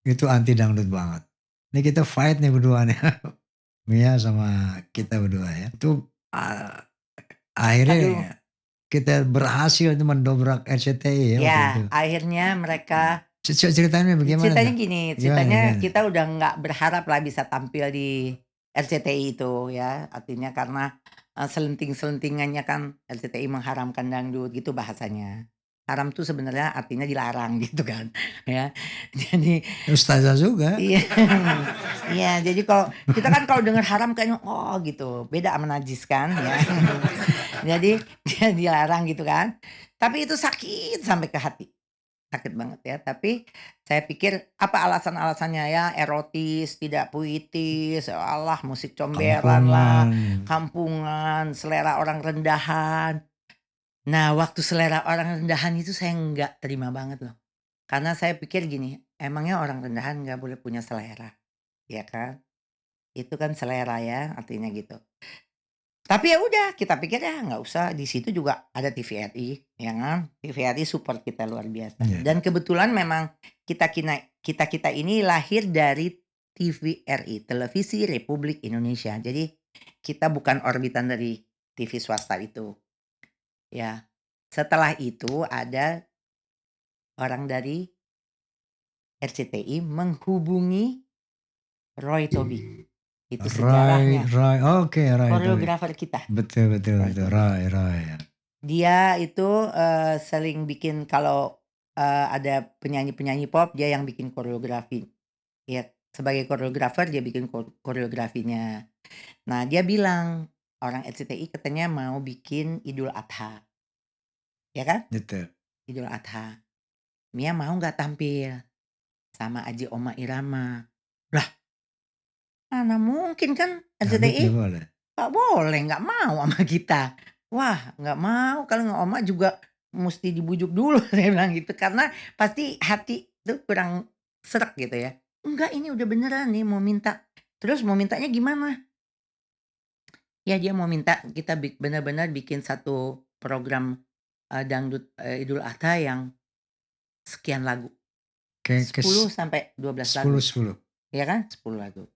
Itu anti dangdut banget. Ini kita fight nih berdua nih. Mia sama kita berdua ya. Itu akhirnya kita berhasil itu mendobrak RCTI ya. Ya, akhirnya mereka ceritanya bagaimana? Ceritanya gini, ceritanya kita udah nggak berharap lah bisa tampil di RCTI itu ya. Artinya karena selenting-selentingannya kan RCTI mengharamkan dangdut gitu bahasanya. Haram tuh sebenarnya artinya dilarang gitu kan ya. Jadi ustazah juga. Iya. Iya, jadi kita kan kalau dengar haram kayaknya oh gitu, beda sama najis kan ya. Jadi dia dilarang gitu kan. Tapi itu sakit sampai ke hati. Sakit banget ya, tapi saya pikir apa alasan-alasannya ya, erotis, tidak puitis, alah musik comberan lah, kampungan, selera orang rendahan. Nah, waktu selera orang rendahan itu saya nggak terima banget loh. Karena saya pikir gini, emangnya orang rendahan nggak boleh punya selera, ya kan? Itu kan selera ya, artinya gitu. Tapi ya udah, kita pikir ya nggak usah, di situ juga ada TVRI, ya kan? TVRI support kita luar biasa. Dan kebetulan memang kita ini lahir dari TVRI, Televisi Republik Indonesia. Jadi kita bukan orbitan dari TV swasta itu. Ya. Setelah itu ada orang dari RCTI menghubungi Roy Tobing. Itu sejarahnya. Roy, oke, Roy. Koreografer kita. Betul. Roy. Dia itu sering bikin kalau ada penyanyi-penyanyi pop, dia yang bikin koreografi. Ya, sebagai koreografer dia bikin koreografinya. Nah, dia bilang orang RCTI katanya mau bikin Idul Adha. Ya kan? Betul. Idul Adha. Mia mau nggak tampil sama Aji Oma Irama? Lah, mana mungkin kan RCTI? Nggak boleh, nggak mau sama kita. Wah, nggak mau, kalau nggak Oma juga mesti dibujuk dulu, saya bilang gitu. Karena pasti hati tuh kurang sreg gitu ya. Enggak, ini udah beneran nih mau minta. Terus mau mintanya gimana? Ya dia mau minta kita benar-benar bikin satu program dangdut Idul Adha yang sekian lagu. 10 sampai 12 lagu. 10. Ya kan? 10 lagu.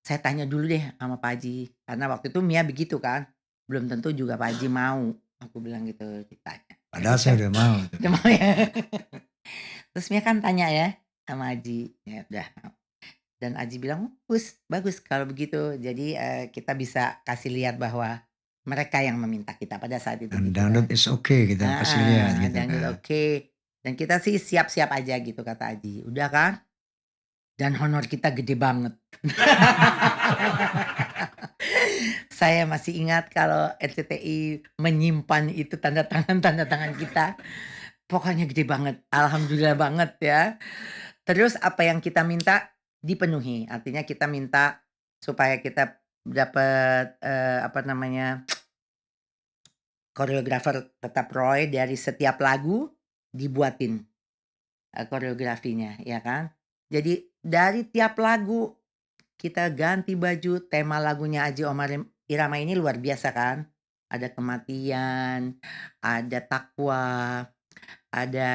Saya tanya dulu deh sama Pak Haji, karena waktu itu Mia begitu kan, belum tentu juga Pak Haji mau, aku bilang gitu, ditanya. Padahal saya udah mau. Udah mau ya. Terus Mia kan tanya ya sama Haji, ya udah. Dan Haji bilang, bagus kalau begitu. Jadi kita bisa kasih lihat bahwa mereka yang meminta kita pada saat itu. Dan dangdut is okay, kita kasih lihat gitu. Dangdut oke. Dan kita sih siap-siap aja gitu kata Haji. Udah kan? Dan honor kita gede banget. Saya masih ingat kalau RCTI menyimpan itu tanda tangan kita. Pokoknya gede banget. Alhamdulillah banget ya. Terus apa yang kita minta dipenuhi. Artinya kita minta supaya kita dapat koreografer tetap Roy, dari setiap lagu dibuatin koreografinya, ya kan? Jadi dari tiap lagu kita ganti baju, tema lagunya Aji Oma Irama ini luar biasa kan? Ada kematian, ada takwa, ada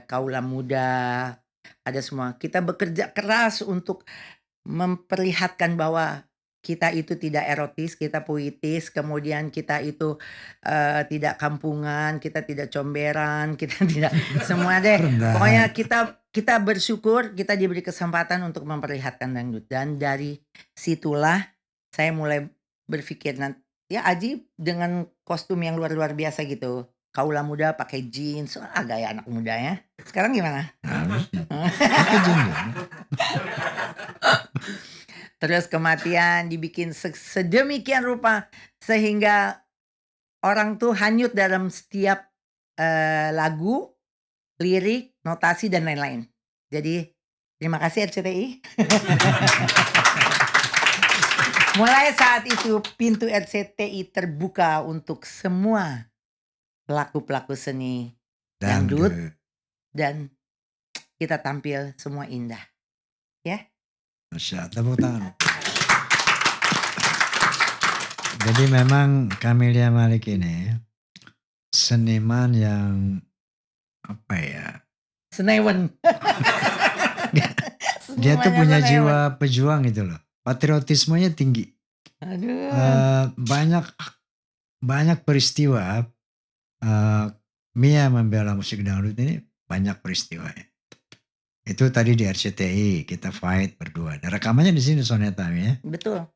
kaula muda, ada semua. Kita bekerja keras untuk memperlihatkan bahwa kita itu tidak erotis, kita puitis, kemudian kita itu tidak kampungan, kita tidak comberan, kita tidak semua deh. Pokoknya kita bersyukur kita diberi kesempatan untuk memperlihatkan dangdut. Dan dari situlah saya mulai berpikir, ya Aji dengan kostum yang luar biasa gitu. Kaula muda pakai jeans, gaya anak muda ya. Sekarang gimana? Pakai jeans. Terus kematian dibikin sedemikian rupa sehingga orang tuh hanyut dalam setiap lagu, lirik, notasi dan lain-lain. Jadi terima kasih RCTI. Mulai saat itu pintu RCTI terbuka untuk semua pelaku-pelaku seni dangdut Dangdut. dan kita tampil semua indah. Ya. Masya, tepuk tangan. Jadi memang Camelia Malik ini seniman yang apa ya? Senewen. Dia tuh Semuanya punya senewen. jiwa pejuang gitu loh. Patriotismenya tinggi. Aduh. Banyak peristiwa Mia membela musik dangdut ini, banyak peristiwa ya. Itu tadi di RCTI kita fight berdua. Dan rekamannya di sini Soneta ya. Betul.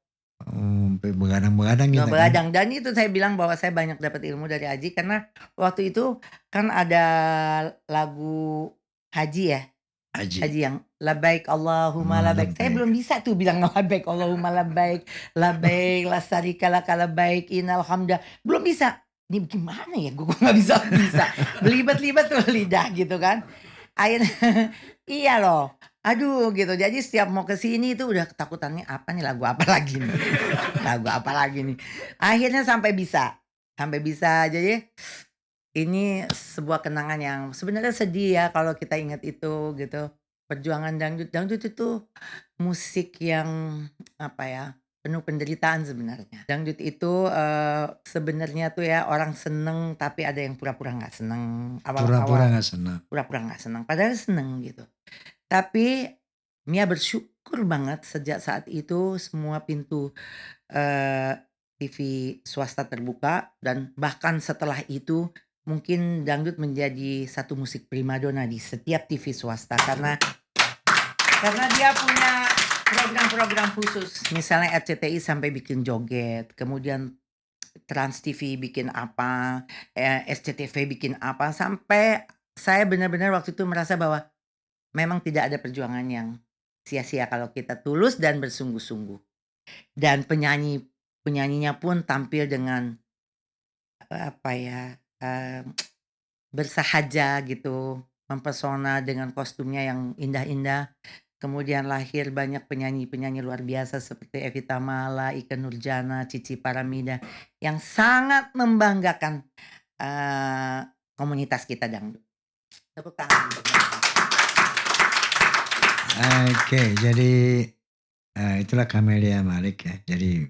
Begadang-begadang kita kan. Begadang. Dan itu saya bilang bahwa saya banyak dapat ilmu dari Aji karena waktu itu kan ada lagu Haji ya. Haji yang labaik Allahumma labaik. Saya belum bisa tuh bilang labaik Allahumma labaik, labaik la syarika laka labaik innal hamda. Belum bisa. Ini gimana ya? Gue nggak bisa. Belibet-libet tuh lidah gitu kan. Akhirnya iya loh. Aduh gitu. Jadi setiap mau ke sini itu udah ketakutannya apa nih, lagu apa lagi nih. Lagu apa lagi nih. Akhirnya sampai bisa. Jadi ini sebuah kenangan yang sebenarnya sedih ya kalau kita ingat itu gitu. Perjuangan dangdut. Dangdut itu musik yang apa ya, penuh penderitaan sebenarnya. Dangdut itu sebenarnya tuh ya orang seneng tapi ada yang pura-pura nggak seneng. Pura-pura nggak senang. Pura-pura nggak seneng. Padahal seneng gitu. Tapi Mia bersyukur banget sejak saat itu semua pintu TV swasta terbuka dan bahkan setelah itu mungkin dangdut menjadi satu musik primadona di setiap TV swasta karena dia punya program-program khusus. Misalnya RCTI sampai bikin joget, kemudian Trans TV bikin apa, SCTV bikin apa, sampai saya benar-benar waktu itu merasa bahwa memang tidak ada perjuangan yang sia-sia kalau kita tulus dan bersungguh-sungguh. Dan penyanyinya pun tampil dengan apa ya, bersahaja gitu, mempesona dengan kostumnya yang indah-indah. Kemudian lahir banyak penyanyi-penyanyi luar biasa seperti Evita Mala, Ikke Nurjana, Cici Paramida yang sangat membanggakan komunitas kita dangdut. Tepuk tangan untuk mereka. Oke, jadi itulah Camelia Malik ya. Jadi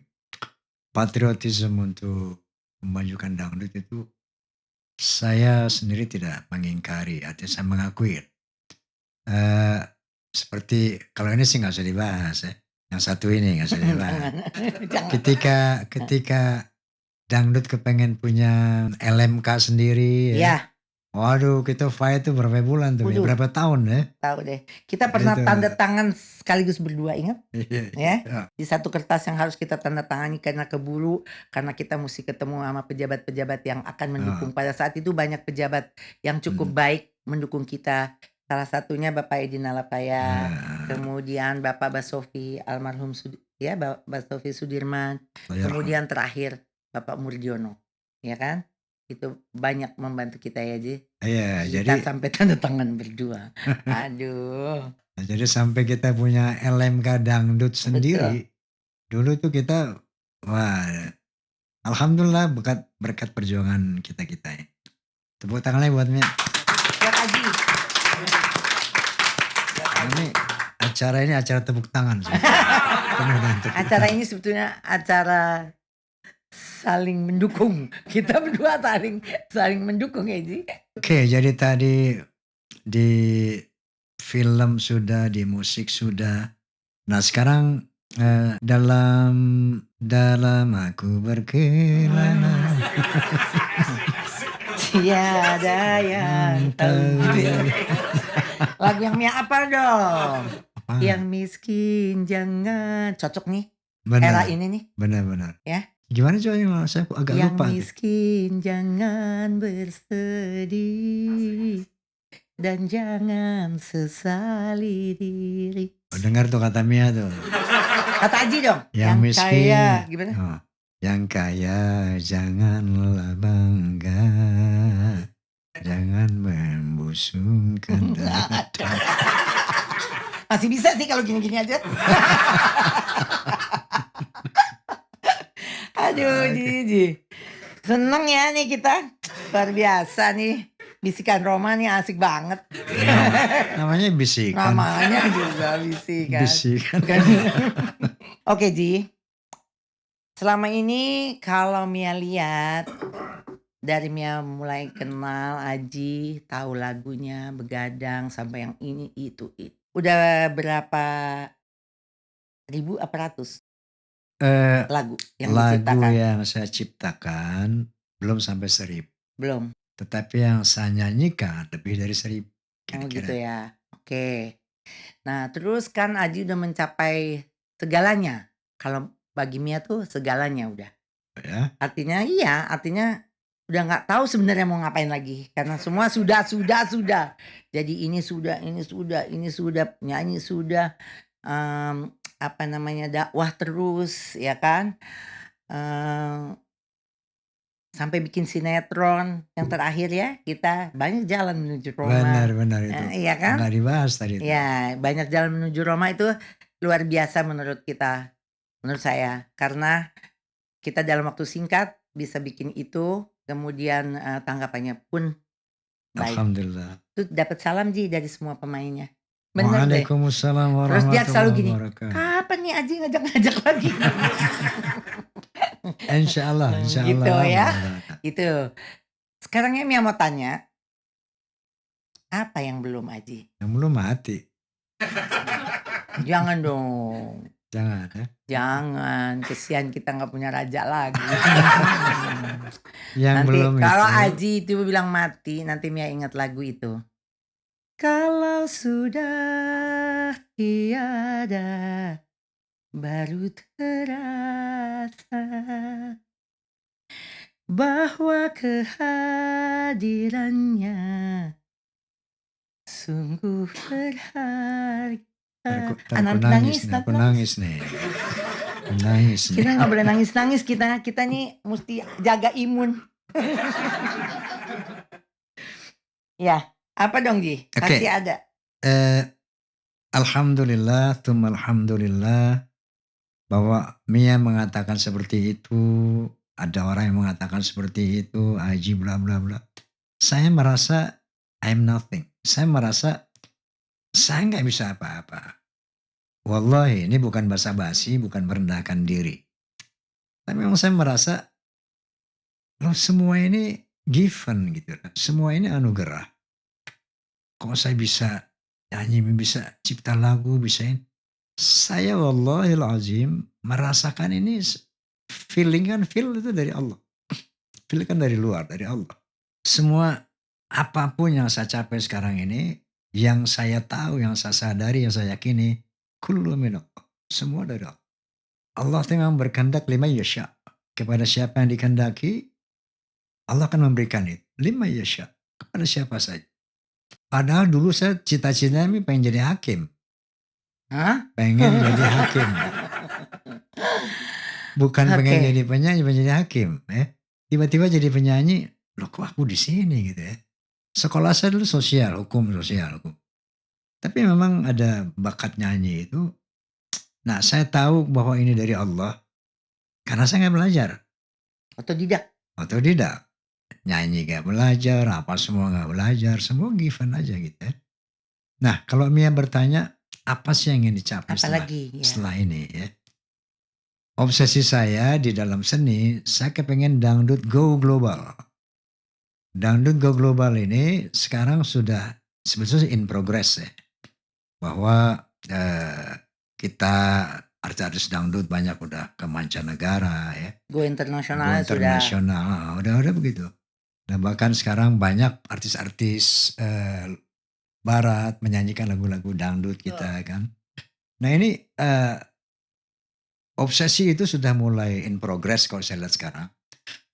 patriotisme untuk memajukan dangdut itu saya sendiri tidak mengingkari, artinya saya mengakui. Seperti kalau ini sih nggak usah dibahas ya. Yang satu ini nggak usah dibahas. Ketika dangdut kepengen punya LMK sendiri ya. Ya, Waduh, kita fight tuh berapa bulan tuh, Waduh. berapa tahun ya? tahu deh. Kita pernah Gitu. tanda tangan sekaligus berdua, ingat? Iya. Ya, di satu kertas yang harus kita tanda tangani karena keburu, karena kita mesti ketemu sama pejabat-pejabat yang akan mendukung. Pada saat itu banyak pejabat yang cukup baik mendukung kita. Salah satunya Bapak Edi Nalapaya, kemudian Bapak Basofi almarhum Basofi Sudirman, kemudian terakhir Bapak Murdiono, ya kan? Itu banyak membantu kita ya Ji. Iya, Kita jadi sampai tanda tangan berdua. Aduh. jadi sampai kita punya LMK dangdut sendiri. Dulu tuh kita, wah, alhamdulillah berkat perjuangan kita ya. Tepuk tangan lagi buat Mia. Buat Aji. Ini acara tepuk tangan. Acara ini sebetulnya acara saling mendukung. Kita berdua saling mendukung ya Ji. Oke, jadi tadi di film sudah, di musik sudah. Nah sekarang dalam aku berkelana. Tiada yang tahu. Lagu yang Mia apa dong? Yang miskin jangan. Cocok nih. Era ini nih. Benar. Ya. Gimana coba, saya agak yang lupa. Yang miskin jangan bersedih dan jangan sesali diri. Dengar tuh kata Mia tuh. Kata Aji dong. Yang miskin. Kaya, gimana? Yang kaya janganlah bangga. Jangan membusungkan dada. Masih bisa sih kalau gini-gini aja. Aduh, Ji. Seneng ya nih kita. Luar biasa nih. Bisikan Roma nih asik banget. Namanya bisikan. Namanya juga bisikan. Bisikan. Oke, Ji. Selama ini kalau Mia lihat, dari Mia mulai kenal Aji, tahu lagunya, begadang sampai yang ini itu. Udah berapa ribu apa ratus lagu yang Lagu diciptakan? yang saya ciptakan belum sampai 1000. Belum. Tetapi yang saya nyanyikan lebih dari 1000 Oh gitu kira-kira. ya. Oke. Nah, terus kan Aji udah mencapai segalanya. Kalau bagi Mia tuh segalanya udah. Ya. Artinya udah nggak tahu sebenarnya mau ngapain lagi karena semua sudah. Jadi ini sudah, nyanyi sudah, apa namanya, dakwah terus ya kan. Sampai bikin sinetron yang terakhir ya, kita banyak jalan menuju Roma. Benar itu. Iya kan? Nggak dibahas tadi itu. Ya, banyak jalan menuju Roma itu luar biasa menurut kita, menurut saya. Karena kita dalam waktu singkat bisa bikin itu, kemudian tanggapannya pun baik. Alhamdulillah. Itu dapat salam Ji dari semua pemainnya. Bener deh. Waalaikumsalam Terus dia selalu warahmatullahi gini, wabarakatuh. kapan nih Aji ngajak-ngajak lagi? Insya Allah. Gitu ya. Itu. Sekarang ya Mia mau tanya, apa yang belum Aji? Yang belum mati. Jangan dong. Jangan ya. Jangan, kesian kita nggak punya raja lagi. Yang Nanti belum kalau itu. Aji itu bilang mati, nanti Mia ingat lagu itu. Kalau sudah tiada, baru terasa bahwa kehadirannya sungguh berharga. Aku nangis nih. Kita nggak boleh nangis kita nih mesti jaga imun. Ya, apa dong Ji? Pasti ada. Alhamdulillah, alhamdulillah bahwa Mia mengatakan seperti itu, ada orang yang mengatakan seperti itu, Aji bla bla bla. Saya merasa I'm nothing. Saya merasa saya nggak bisa apa-apa. Wallahi ini bukan basa-basi, bukan merendahkan diri. Tapi memang saya merasa loh semua ini given gitu. Semua ini anugerah. Kok saya bisa nyanyi, bisa cipta lagu, bisa ini. Saya wallahil azim merasakan ini feel itu dari Allah. Feel kan dari luar, dari Allah. Semua apapun yang saya capai sekarang ini, yang saya tahu, yang saya sadari, yang saya yakini, kullu minallah. Semua dari Allah. Allah memang berkehendak lima yasha. Kepada siapa yang dikehendaki, Allah akan memberikan itu. Lima yasha. Kepada siapa saja. Padahal dulu saya cita-citanya pengen jadi hakim. Hah? Pengen jadi hakim. Bukan pengen jadi penyanyi, pengen jadi hakim. Tiba-tiba jadi penyanyi, loh kok aku di sini gitu ya. Sekolah saya dulu sosial, hukum. Tapi memang ada bakat nyanyi itu. Nah saya tahu bahwa ini dari Allah. Karena saya gak belajar. Otodidak. Nyanyi gak belajar, apa semua gak belajar. Semua given aja gitu ya. Nah kalau Mia bertanya, apa sih yang ingin dicapai setelah ini ya. Obsesi saya di dalam seni, saya kepengen dangdut go global. Dangdut go global ini sekarang sudah sebetulnya in progress ya. Bahwa kita artis-artis dangdut banyak udah ke mancanegara ya. Go internasional sudah. Udah begitu. Dan bahkan sekarang banyak artis-artis barat menyanyikan lagu-lagu dangdut kita kan. Nah ini obsesi itu sudah mulai in progress kalau saya lihat sekarang.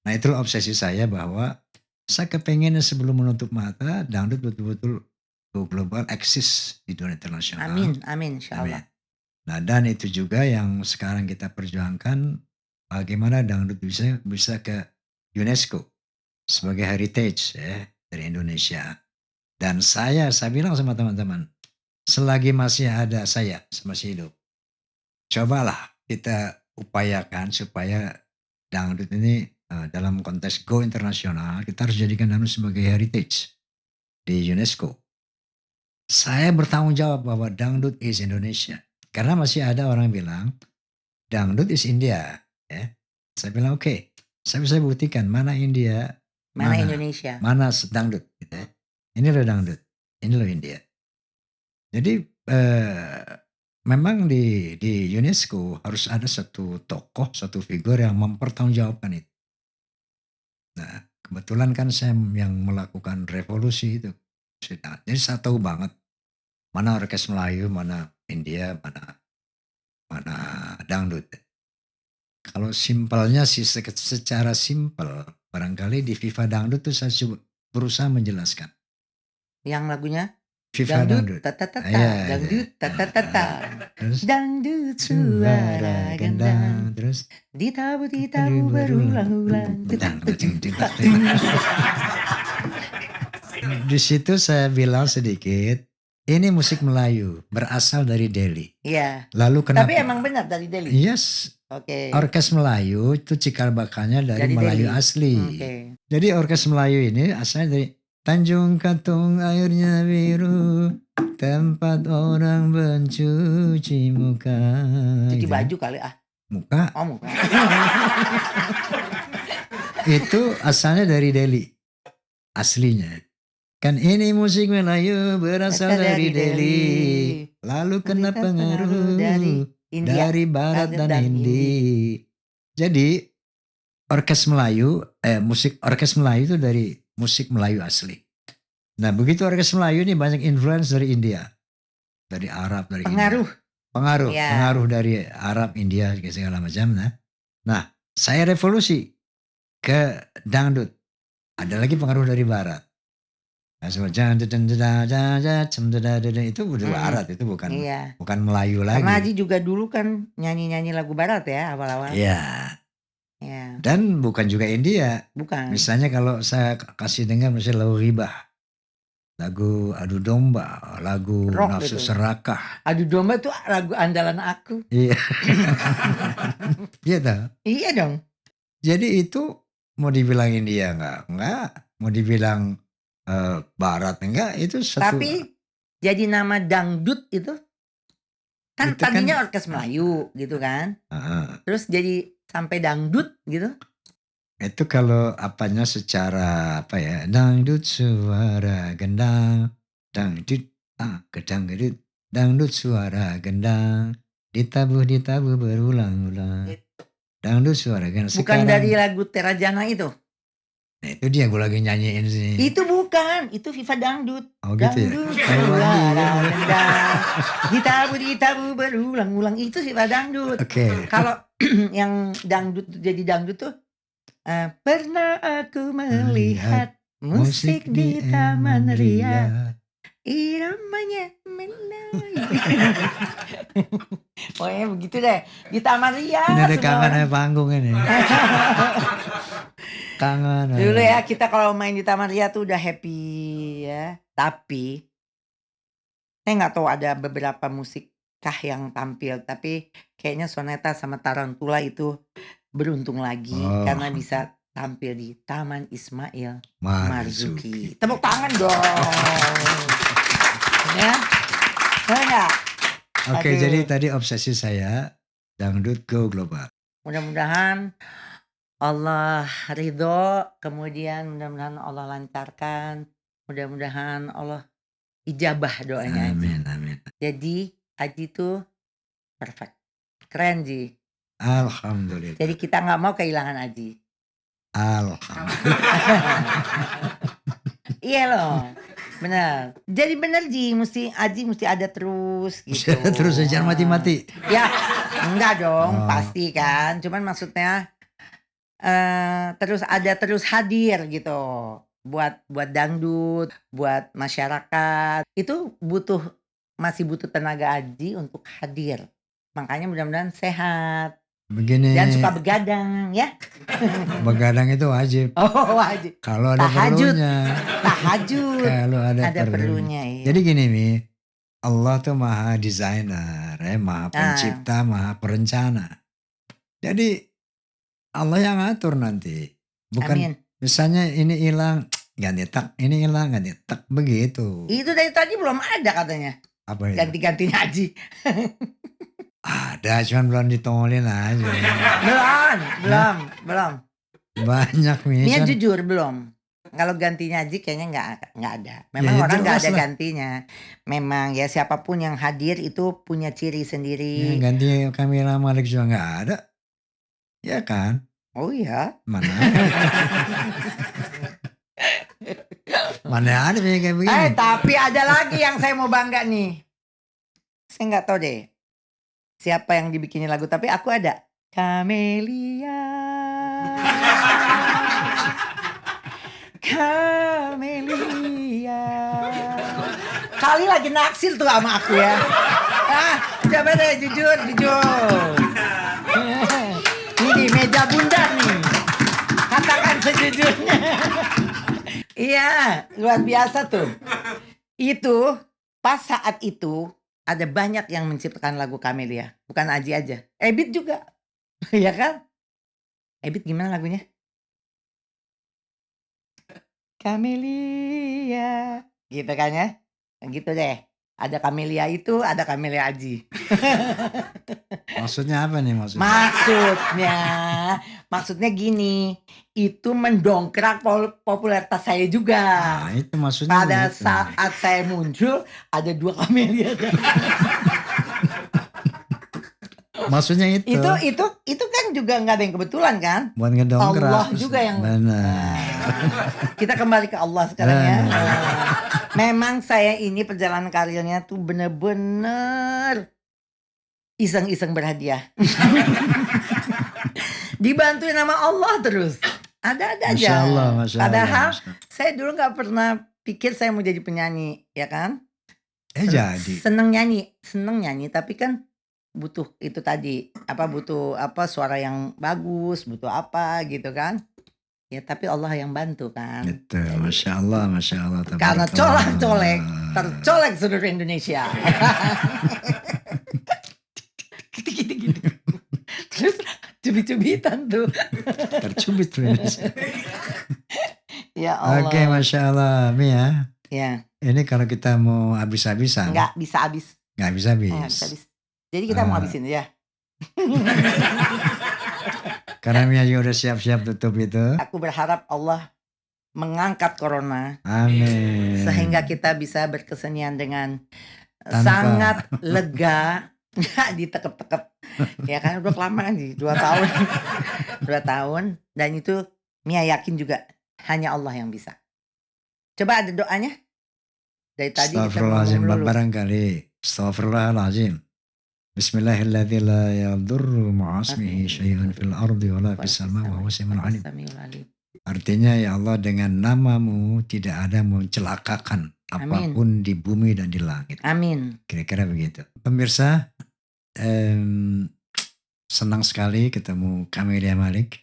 Nah itulah obsesi saya bahwa saya kepengen sebelum menutup mata dangdut betul-betul go global eksis di dunia internasional. Amin insyaallah. Nah dan itu juga yang sekarang kita perjuangkan bagaimana dangdut bisa ke UNESCO sebagai heritage ya. dari Indonesia. Dan saya bilang sama teman-teman, selagi masih ada saya masih hidup, cobalah kita upayakan supaya dangdut ini dalam konteks go internasional, kita harus jadikan dangdut sebagai heritage di UNESCO. Saya bertanggung jawab bahwa dangdut is Indonesia. Karena masih ada orang yang bilang, dangdut is India. Ya. Saya bilang oke, saya bisa buktikan mana India, Mana Indonesia. mana dangdut. Gitu ya. Ini loh dangdut, ini loh India. Jadi memang di UNESCO harus ada satu tokoh, satu figur yang mempertanggungjawabkan itu. Nah, kebetulan kan saya yang melakukan revolusi itu. Jadi saya tahu banget mana orkes Melayu, mana India, mana dangdut. Kalau simpelnya sih secara simpel, barangkali di Viva Dangdut tuh saya berusaha menjelaskan. Yang lagunya? Viva Dangdut. Dangdut tata. Dangdut suara gendang. Terus ditabu berulang-ulang. Di situ saya bilang sedikit, ini musik Melayu berasal dari Delhi. Iya. Lalu kenapa? Tapi emang benar dari Delhi. Yes. Oke. Orkes Melayu itu cikal bakalnya dari Melayu Delhi. Asli. Jadi orkes Melayu ini asalnya dari Tanjung Katung airnya biru, tempat orang mencuci muka. Cuci baju kali Muka. Oh, muka. Itu asalnya dari Delhi. Aslinya. Kan ini musik Melayu berasal dari Delhi. Lalu kena pengaruh dari Barat dan Hindi. Jadi orkes Melayu, orkes Melayu itu dari musik Melayu asli. Nah begitu orkes Melayu ini banyak influence dari India, dari Arab, dari pengaruh. India. Pengaruh dari Arab, India segala macam. Nah saya revolusi ke dangdut. Ada lagi pengaruh dari Barat. Nah, itu udah Barat, itu bukan Melayu lagi. Karena Aji juga dulu kan nyanyi lagu Barat ya awal-awal. Iya. Ya. Dan bukan juga India. Bukan. Misalnya kalau saya kasih dengar misalnya lagu Ribah, lagu Adu Domba, lagu rock Nafsu gitu. Serakah. Adu Domba itu lagu andalan aku. Iya. Iya dong. Iya dong. Jadi itu mau dibilang India enggak. Mau dibilang Barat enggak, itu satu. Tapi jadi nama dangdut itu kan tadinya orkes Melayu gitu kan. Terus jadi sampai dangdut gitu. Itu kalau apanya secara dangdut suara gendang, dangdut gedang-gedut, dangdut suara gendang, ditabuh berulang-ulang, dangdut suara gendang. Bukan dari lagu Terajana itu? Nah, itu dia gue lagi nyanyiin sih. Itu bukan, itu Viva Dangdut. Oh gitu dangdut suara gendang, ditabuh berulang-ulang, itu Viva Dangdut. Oke. Kalau yang dangdut jadi dangdut tuh pernah aku melihat musik di Taman Ria, iramanya menarik. Pokoknya begitu deh di Taman Ria. Ini ada kangen panggung ini. Kangen. Dulu ya kita kalau main di Taman Ria tuh udah happy ya. Tapi saya nggak tahu ada beberapa musik kah yang tampil, tapi kayaknya Soneta sama Tarantula itu beruntung lagi karena bisa tampil di Taman Ismail Marzuki. Tepuk tangan dong. Ya. Enggak? Oke, jadi tadi obsesi saya dangdut go global. Mudah-mudahan Allah ridho, kemudian mudah-mudahan Allah lancarkan, mudah-mudahan Allah ijabah doanya. Amin. Jadi Aji tuh perfect, keren Ji. Alhamdulillah. Jadi kita nggak mau kehilangan Aji. Alhamdulillah. Iya loh, benar. Jadi benar Ji, Aji mesti ada terus gitu. Terus jangan mati-mati. Ya, enggak dong, pasti kan. Cuman maksudnya terus hadir gitu. Buat dangdut, buat masyarakat. Itu masih butuh tenaga Aji untuk hadir. Makanya mudah-mudahan sehat. Begini, Jangan suka begadang ya. begadang itu wajib. Oh, wajib. Kalau ada Tahajud. perlunya. Tahajud. Kalau ada Ada perlunya, iya. Jadi gini Mi, Allah tuh maha desainer, maha pencipta, maha perencana. Jadi Allah yang ngatur nanti. Bukan Amin. misalnya ini hilang, ganti tak, ini hilang, ganti tak, begitu. Itu dari tadi belum ada katanya. Apa itu? Ganti-ganti ngaji. Ada, cuman belum ditongolin aja. Belum. Banyak Mi. Mia jujur belum. Kalau ganti ngaji kayaknya nggak ada. Memang Ya, orang nggak ada jelas lah. gantinya. Memang ya siapapun yang hadir itu punya ciri Ya, sendiri. ganti Kamila Malik juga nggak ada. Ya kan? Oh iya. Mana? Mana ada Mi kayak begini? Tapi ada lagi yang saya mau bangga nih. Saya nggak tahu deh siapa yang dibikinin lagu, tapi aku ada. Camelia. Camelia. Kali lagi naksir tuh sama aku ya. Coba deh jujur. Ini di meja bundar nih. Katakan sejujurnya. Iya, luar biasa tuh. Itu pas saat itu ada banyak yang menciptakan lagu Camelia, bukan Aji aja. Ebit juga. Iya kan? Ebit gimana lagunya? Camelia, gitu kan ya? Gitu deh. Ada Camelia itu, ada Camelia Aji. Maksudnya apa nih maksudnya? Maksudnya gini, itu mendongkrak popularitas saya juga. Nah, itu maksudnya. Pada begitu. saat saya muncul, ada 2 Camelia. Maksudnya itu. Itu kan juga nggak ada yang kebetulan kan? Buat ngedongkrak. Allah juga yang. Benar. Kita kembali ke Allah sekarang ya. Memang saya ini perjalanan karirnya tuh bener-bener iseng-iseng berhadiah. Dibantuin sama Allah terus. Ada-ada aja. Masya Allah. Padahal saya dulu nggak pernah pikir saya mau jadi penyanyi, ya kan? Jadi. Seneng nyanyi, tapi kan butuh itu tadi butuh suara yang bagus, butuh apa gitu kan? Ya tapi Allah yang bantu kan. Betul, Masya Allah. Karena colek tercolek seluruh Indonesia. Gitu. Terus cubit-cubitan tuh. Tercubit tuh. Ya Allah. Oke, Masya Allah, Mia. Ya. Ini kalau kita mau habis-habisan. Nggak bisa habis. Jadi kita mau habisin ya. Karena Mia juga udah siap-siap tutup itu. Aku berharap Allah mengangkat corona. Amin. Sehingga kita bisa berkesenian dengan sangat lega. Nggak ditekep-tekep. Ya kan udah kelamaan sih 2 tahun. 2 tahun. Dan itu Mia yakin juga hanya Allah yang bisa. Coba ada doanya. Dari tadi kita Astagfirullahaladzim, barangkali. Astagfirullahaladzim. Bismillahirrahmanirrahim. La yadurru ma'asmihi syai'un fil ardi wala fis sama wa huwa samiul alim. Artinya ya Allah, dengan namamu tidak ada mencelakakan apapun di bumi dan di langit. Amin. Kira-kira begitu. Pemirsa, senang sekali ketemu Camelia Malik.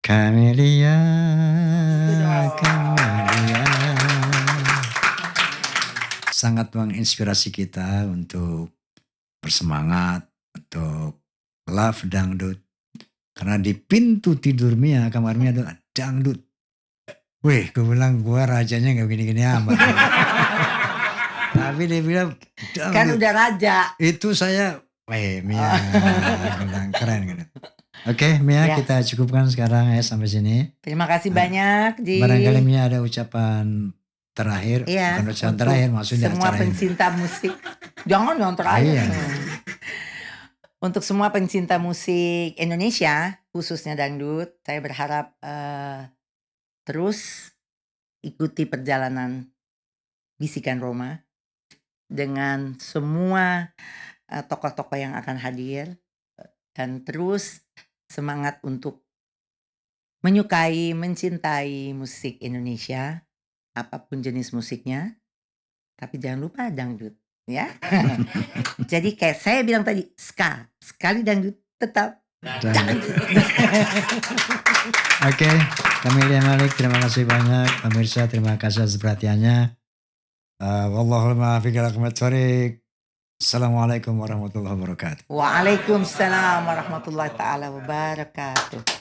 Camelia. Sangat menginspirasi kita untuk bersemangat, untuk love dangdut. Karena di pintu tidur Mia, kamar Mia ada dangdut. Wih, gue bilang gue rajanya gak begini-gini amat. Tapi dia bilang dangdut. Kan udah raja. Itu saya, Mia, bilang keren gitu. Oke, Mia, kita cukupkan sekarang ya sampai sini. Terima kasih banyak. Barangkali Mia ada ucapan terakhir, bukan ucapan terakhir, maksudnya semua pencinta musik. Jangan yang terakhir. Untuk semua pencinta musik Indonesia, khususnya dangdut, saya berharap terus ikuti perjalanan Bisikan Roma dengan semua tokoh-tokoh yang akan hadir, dan terus semangat untuk menyukai, mencintai musik Indonesia, apapun jenis musiknya, tapi jangan lupa dangdut. Ya, jadi kayak saya bilang tadi, sekali dangdut tetap Oke, Camelia Malik, terima kasih banyak. Pemirsa, terima kasih atas perhatiannya. Wallahul muwaffiq ila aqwamit thoriq. Assalamualaikum warahmatullahi wabarakatuh. Waalaikumsalam warahmatullahi taala wabarakatuh.